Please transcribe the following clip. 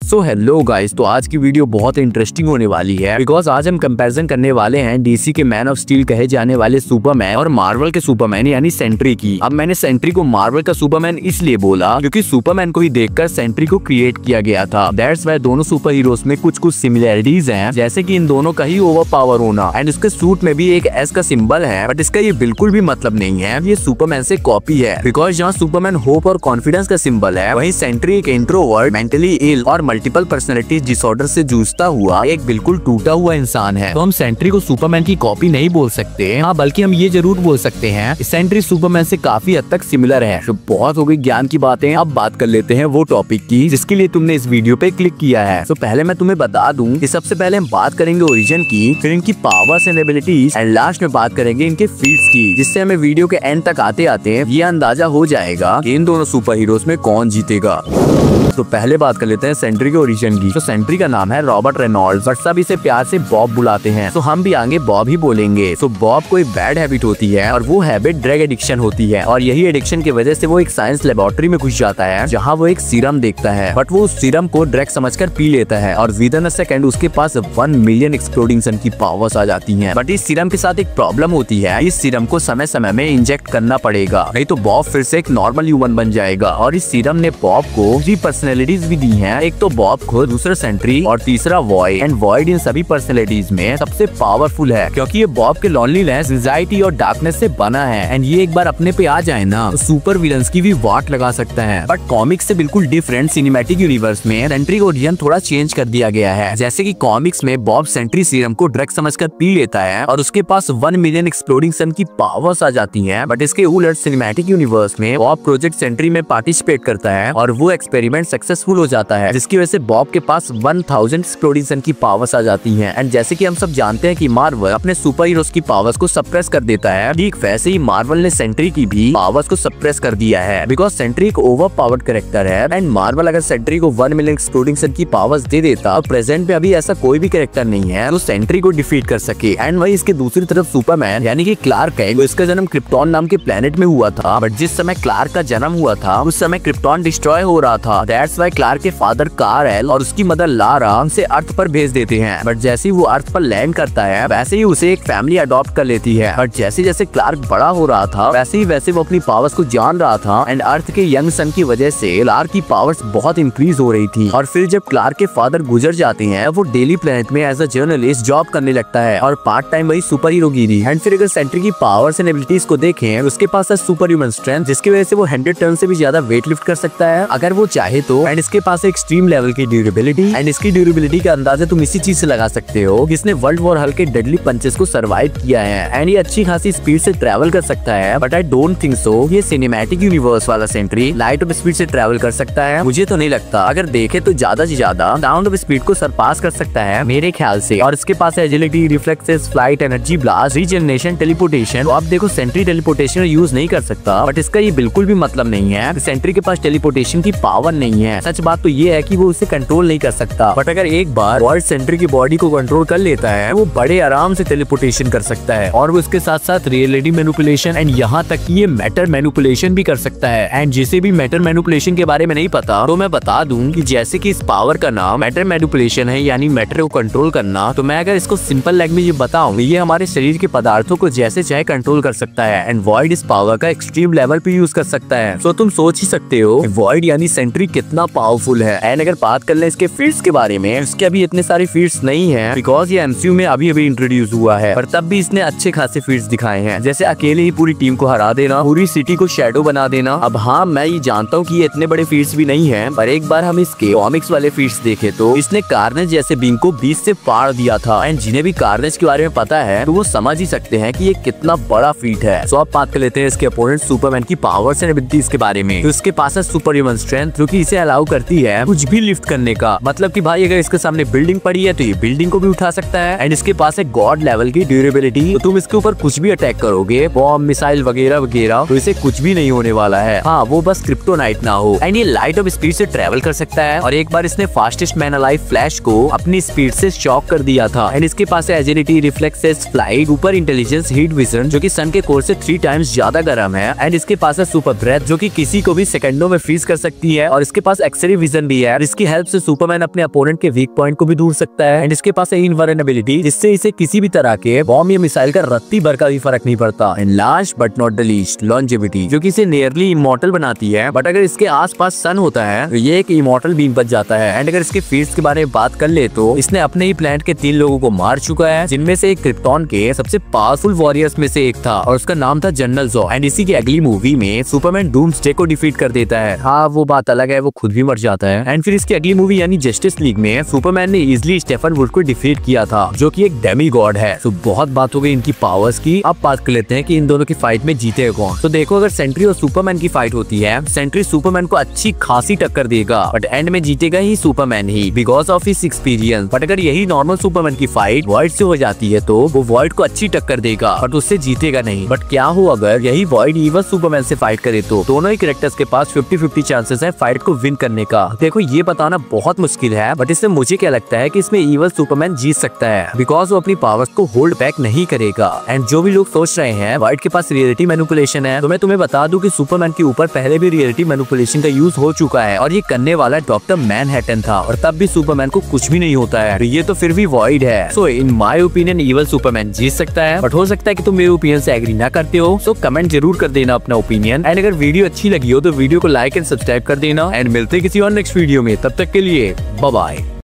So hello guys, तो आज की वीडियो बहुत इंटरेस्टिंग होने वाली है बिकॉज आज हम कंपैरिजन करने वाले हैं डीसी के मैन ऑफ स्टील कहे जाने वाले सुपरमैन और मार्वल के सुपरमैन यानी सेंट्री की। अब मैंने सेंट्री को मार्वल का सुपरमैन इसलिए बोला क्योंकि सुपरमैन को ही देखकर सेंट्री को क्रिएट किया गया था। दैट्स व्हाई दोनों सुपर हीरोज में कुछ सिमिलरिटीज हैं, जैसे कि इन दोनों का ही ओवर पावर होना एंड उसके सूट में भी एक एस का सिंबल है, बट इसका ये बिल्कुल भी मतलब नहीं है, ये सुपरमैन से कॉपी है। बिकॉज जहाँ सुपरमैन होप और कॉन्फिडेंस का सिंबल है, वहीं सेंट्री एक इंट्रोवर्ट, मेंटली इल और मल्टीपल पर्सनैलिटी डिसऑर्डर से जूझता हुआ एक बिल्कुल टूटा हुआ इंसान है। तो हम सेंट्री को सुपरमैन की कॉपी नहीं बोल सकते, हाँ बल्कि हम ये जरूर बोल सकते हैं सेंट्री सुपरमैन से काफी हद तक सिमिलर है। तो बहुत हो गई ज्ञान की बातें, अब बात कर लेते हैं वो टॉपिक की जिसके लिए तुमने इस वीडियो पे क्लिक किया है। तो पहले मैं तुम्हें बता दूं कि सबसे पहले हम बात करेंगे ओरिजिन की, फिर इनकी powers and abilities and last में बात करेंगे इनके फीट्स की, जिससे हमें वीडियो के एंड तक आते आते ये अंदाजा हो जाएगा कि इन दोनों सुपर हीरोज में कौन जीतेगा। तो पहले बात कर लेते हैं सेंट्री के ओरिजिन की। तो सेंट्री का नाम है रॉबर्ट रेनॉल्ड्स, बट सब इसे प्यार से बॉब बुलाते हैं, तो हम भी आगे बॉब ही बोलेंगे। तो बॉब को एक बैड हैबिट होती है और वो हैबिट ड्रग एडिक्शन होती है, और यही एडिक्शन की वजह से वो एक साइंस लेबोरेटरी में घुस जाता है जहाँ वो एक सीरम देखता है, बट वो उस सीरम को ड्रग समझकर पी लेता है और विद इन अ सेकंड उसके पास 1 मिलियन एक्सप्लोडिंग सन की पावर्स आ जाती हैं। बट इस सीरम के साथ एक प्रॉब्लम होती है, इस सीरम को समय समय में इंजेक्ट करना पड़ेगा, नहीं तो बॉब फिर से एक नॉर्मल ह्यूमन बन जाएगा। और इस सीरम ने बॉब को 3 पर्सनैलिटीज भी दी हैं, एक तो बॉब खुद, दूसरा सेंट्री और तीसरा वॉइड। एंड वॉइड इन सभी पर्सनैलिटीज में सबसे पावरफुल है क्योंकि ये बॉब के लॉनलीनेस, एंजाइटी और डार्कनेस से बना है, एंड ये एक बार अपने पे आ जाए ना तो सुपर विलन्स की भी वाट लगा सकता है। बट कॉमिक्स से बिल्कुल डिफरेंट सिनेमैटिक यूनिवर्स में सेंट्री का ओरिजिन थोड़ा चेंज कर दिया गया है। जैसे कि कॉमिक्स में बॉब सेंट्री सीरम को ड्रग समझकर पी लेता है और उसके पास 1 मिलियन एक्सप्लोडिंग सन की पावर्स आ जाती हैं, बट इसके उलट सिनेमैटिक यूनिवर्स में बॉब प्रोजेक्ट सेंट्री में पार्टिसिपेट करता है और वो एक्सपेरिमेंट सक्सेसफुल हो जाता है, जिसकी वजह से बॉब के पास 1000 एक्सप्लोडिंग सन की पावर्स आ जाती हैं। एंड जैसे कि हम सब जानते हैं कि मार्वल अपने सुपर हीरोज की पावर्स को सप्रेस कर देता है, ठीक वैसे ही मार्वल ने सेंट्री की भी पावर्स को सप्रेस कर दिया है, बिकॉज सेंट्री एक ओवर पावर्ड कैरेक्टर है। एंड मार्वल अगर सेंट्री को 1 मिलियन एक्सप्लोडिंग सन की पावर्स दे देता, तो प्रेजेंट में अभी ऐसा कोई भी कैरेक्टर नहीं है जो सेंट्री को डिफीट कर सके। एंड वही इसके दूसरी तरफ सुपरमैन यानी कि क्लार्क है, इसका जन्म क्रिप्टॉन नाम के प्लेनेट में हुआ था, बट जिस समय क्लार्क का जन्म हुआ था उस समय क्रिप्टॉन डिस्ट्रॉय हो रहा था। दैट्स व्हाई क्लार्क के फादर कार्ल और उसकी मदर लारा उसे अर्थ पर भेज देते हैं, बट जैसे ही वो अर्थ पर लैंड करता है वैसे ही उसे एक फैमिली अडॉप्ट कर लेती है। बट जैसे जैसे क्लार्क बड़ा हो रहा था वैसे ही वो अपनी पावर्स को जान रहा था, एंड अर्थ के यंग सन की वजह से क्लार्क की पावर्स बहुत इंक्रीज हो रही थी। और फिर जब क्लार्क के फादर गुजर जाते हैं, वो डेली प्लेनेट में एज अ जर्नलिस्ट जॉब करने लगता है और पार्ट टाइम वही सुपर हीरो गिरी। एंड फिर अगर सेंट्री की पावर्स एंड एबिलिटीज को देखें, उसके पास है सुपर ह्यूमन स्ट्रेंथ, जिसकी वजह से वो 100 टन से भी ज्यादा वेट लिफ्ट कर सकता है अगर वो चाहे तो। एंड इसके पास एक्सट्रीम लेवल की ड्यूरेबिलिटी, एंड इसकी ड्यूरेबिलिटी का अंदाजा तुम इसी चीज से लगा सकते हो जिसने वर्ल्ड वॉर हल्के डेडली पंचेस को सर्वाइव किया है। एंड ये अच्छी खासी स्पीड से ट्रैवल कर सकता है, but I don't think so ये सिनेमैटिक यूनिवर्स वाला सेंट्री लाइट ऑफ स्पीड से ट्रैवल कर सकता है। मुझे तो नहीं लगता, अगर देखे तो ज्यादा से ज्यादा साउंड ऑफ स्पीड को सरपास कर सकता है मेरे ख्याल से। और इसके पास agility, reflexes, flight, energy blast, regeneration, teleportation. तो आप देखो सेंट्री टेलीपोर्टेशन यूज नहीं कर सकता, बट इसका ये बिल्कुल भी मतलब नहीं है सेंट्री के पास टेलीपोर्टेशन की पावर नहीं है। सच बात तो ये है कि वो उसे कंट्रोल नहीं कर सकता, बट अगर एक बार वर्ल्ड सेंट्री की बॉडी को कंट्रोल कर लेता है, वो बड़े आराम से टेलीपोर्टेशन कर सकता है, और वो इसके साथ साथ रियलिटी मैनिपुलेशन एंड यहाँ तक कि ये मैटर मैनिपुलेशन भी कर सकता है। एंड जिसे भी मैटर मैनिपुलेशन के बारे में नहीं पता तो मैं बता दूं कि जैसे कि इस पावर का नाम मैटर मैनिपुलेशन है, यानी मैटर को कंट्रोल करना, तो मैं अगर इसको सिंपल लैंग्वेज में बताऊं, ये हमारे शरीर के पदार्थों को जैसे चाहे कंट्रोल कर सकता है। एंड वॉइड इस पावर का एक्सट्रीम लेवल पे यूज कर सकता है। तो तुम सोच ही सकते हो वॉइड यानी सेंट्री कितना पावरफुल है। एंड अगर बात कर ले इसके फीट्स के बारे में, इसके अभी इतने सारे फीट्स नहीं है बिकॉज ये एमसीयू में अभी इंट्रोड्यूस हुआ है, पर तब भी इसने अच्छे खासे फीट्स दिखाए हैं, जैसे अकेले ही पूरी टीम को हरा देना, पूरी सिटी को शैडो बना देना। अब हाँ, मैं ये जानता हूँ कि ये इतने बड़े फीट्स भी नहीं है, पर एक बार हम इसके कॉमिक्स वाले फीट्स देखे तो इसने कार्नेज जैसे बींग को 20 से फाड़ दिया था। एंड जिन्हें भी कार्नेज के बारे में पता है तो वो समझ ही सकते हैं कि ये कितना बड़ा फीट है। तो आप बात कर लेते हैं इसके अपोनेंट सुपरमैन की पावर्स एंड एबिलिटीज के बारे में। तो इसके पास है सुपर ह्यूमन स्ट्रेंथ, जो कि इसे अलाउ करती है कुछ भी लिफ्ट करने का, मतलब कि भाई अगर इसके सामने बिल्डिंग पड़ी है तो ये बिल्डिंग को भी उठा सकता है। एंड इसके पास है गॉड लेवल की ड्यूरेबिलिटी, तो तुम इसके ऊपर कुछ भी अटैक करोगे, बॉम्ब, मिसाइल वगैरह वगैरह, तो इसे कुछ भी नहीं होने वाला है। हाँ, वो बस क्रिप्टोनाइट ना हो। एंड ये लाइट ऑफ स्पीड से ट्रेवल कर सकता है, और एक बार इसने फास्टेस्ट मैन अलाइव फ्लैश को अपनी स्पीड से शॉक कर दिया था। एंड इसके पास है agility, reflexes, flight, super intelligence, heat vision, जो कि सन के कोर से 3 टाइम्स ज्यादा गर्म है। एंड इसके पास है सुपर ब्रेथ, जो कि किसी को भी सेकंडों में फ्रीज कर सकती है, और इसके पास एक्सरे विजन भी है। जिसकी हेल्प से सुपरमैन अपने अपोनेंट के वीक पॉइंट को भी ढूंढ सकता है। एंड इसके पास है इनवल्नरेबिलिटी, जिससे इसे किसी भी तरह के बॉम्ब या मिसाइल का रत्ती भर का भी फर्क नहीं पड़ता। And last but not the least, longevity, जो कि इसे नियरली इमॉर्टल बनाती है। बट अगर इसके आसपास सन होता है तो ये एक इमॉर्टल बीम बच जाता है। एंड अगर इसके फीट्स के बारे में बात कर ले तो इसने अपने ही प्लैनेट के 3 लोगों को मार चुका है, जिनमें से एक क्रिप्टॉन के सबसे पावरफुल वॉरियर्स में से एक था और उसका नाम था जनरल ज़ो। एंड इसी की अगली मूवी में सुपरमैन डूम्सडे को डिफीट कर देता है। हाँ, वो बात अलग है, वो खुद भी मर जाता है। एंड फिर इसकी अगली मूवी यानी जस्टिस लीग में सुपरमैन ने इजिली स्टेफन वुड को डिफीट किया था, जो कि एक डेमी गॉड है। तो बहुत बात हो गई इनकी पावर्स की, अब बात कर लेते हैं कि इन दोनों की फाइट में जीते कौन। तो देखो, अगर सेंट्री और सुपरमैन की फाइट होती है, सेंट्री सुपरमैन को अच्छी खासी टक्कर देगा, बट एंड में जीतेगा ही सुपरमैन ही because of his experience. But अगर यही नॉर्मल सुपरमैन की फाइट वॉइड से हो जाती है तो वो वॉइड को अच्छी टक्कर देगा, बट उससे जीतेगा नहीं। बट क्या हो अगर यही वॉइड इवल सुपरमैन से फाइट करे तो दोनों ही कैरेक्टर्स के पास 50-50 चांसेस है फाइट को विन करने का। देखो, ये बताना बहुत मुश्किल है, बट इससे मुझे क्या लगता है कि इसमें इवल सुपरमैन जीत सकता है बिकॉज वो अपनी पावर्स को होल्ड बैक नहीं करेगा। एंड जो भी लोग सोच रहे हैं वॉइड के पास रियलिटी मैनिपुलेशन है, तो मैं तुम्हें बता दूं कि सुपरमैन के ऊपर पहले भी रियलिटी मैनिपुलेशन का यूज हो चुका है और ये करने वाला डॉक्टर मैनहट्टन था, और तब भी सुपरमैन को कुछ भी नहीं होता है। ये तो फिर भी वॉइड है। So in my opinion evil Superman जीत सकता है, बट हो सकता है कि तुम मेरे ओपिनियन से एग्री ना करते हो। सो कमेंट जरूर कर देना अपना ओपिनियन। एंड अगर वीडियो अच्छी लगी हो तो वीडियो को लाइक एंड सब्सक्राइब कर देना। एंड मिलते हैं किसी और नेक्स्ट वीडियो में, तब तक के लिए बाय बाय।